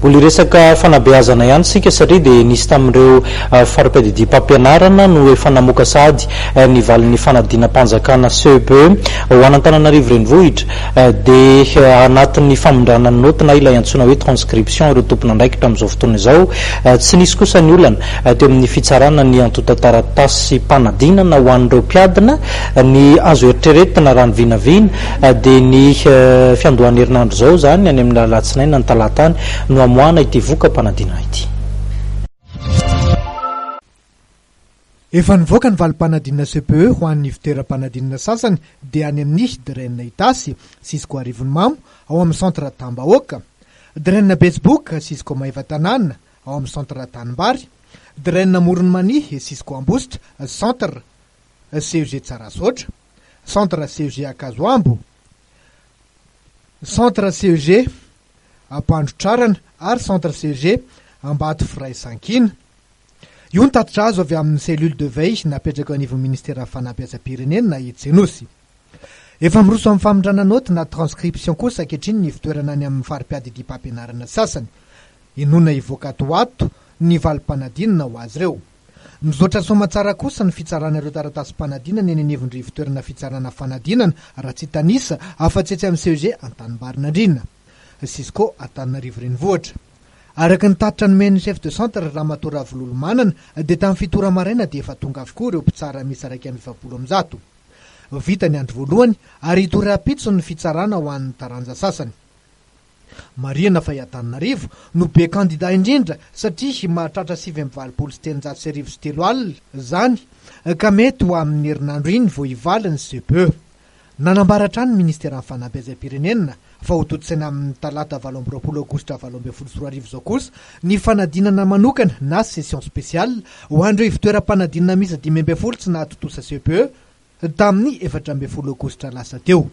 Mbola resaka fanabeazana ihany sika satria dia nisy tamin'ireo fari-piadidim-pampianarana no efa namoaka sady ny valin'ny fanadinam-panjakana CEPE ho an'Antananarivo renivohitra dia anatin'ny famondranany notina ilay antsoina hoe transcription ireo tompona andraikitra amin'izao fotoana izao tsy nisy kosa ny olana teo amin'ny fitsarana ny antota-taratasy mpanadinana ho an'ireo mpiadina ny azo eritreretina raha ny vinavina dia ny fiandohan'ny herinandro izao zany any amin'ny alatsinaina ny talatany no amoana ity voka mpanadinana ity. Efa nivoaka ny valim-panadinana CPE ho an'ny fitoeram-panadinana sasany dia any amin'ny Direnina Itasy Sisko Arivonimamo ao amin'ny centre Tambahoaka, Direnina Betsboka Sisko Maivatanana ao amin'ny centre Tanimbary, Direnina Moronmanihy Sisko Ambositra centre CEG Tsarasotra, centre CEG Akazoambo, centre CEG Ampandrotrarana ary centre CEG Ambato Fray Sankina. Io ny tatitra azo avy amin'ny cellule de veille napetraka anivon'ny ministera fanabeazam-pirenena Itsenosi. Efa miroso amin'ny famondrana noty na transcription kosa ankehitriny ny fitoerana any amin'ny fari-piadidim-pampianarana sasany. Inona ivoaka ato ny valim-panadinana ho azy ireo. Mizotra somatsara kosa ny fitsarana ireo taratasy mpanadinana eny anivon'ry fitoerana fitsarana fanadinana raha tsy tanisa afa-tsy etsy amin'ny CEG Antanimbarinandrina, Sisko Antananarivo renivohitra. Araka ny tatitra nomen'ny chef de centre Ramatora Vololomanana dia tamin'ny fitora maraina dia efa tonga avokoa ireo mpitsara misy 120. Vita ny andro voalohany ary itoram-pitso ny fitsarana ho an'ny taranja sasany. Marihana fa Antananarivo no be kandida indrindra satria mahatratra 7,7 alina zany ka mety ho amin'ny herinandro iny vao hivaly ny CPE. Nanambaratra ny ministeran'ny fanabeazam-pirenena fa ho totsaina amin'ny talata 20 aogositra 2024 zao kosa ny fanadinana manokana na session spéciale ho an'ireo fitoeram-panadinana misy 5 tsy nahatotosa CPE tamin'ny 14 aogositra lasa teo.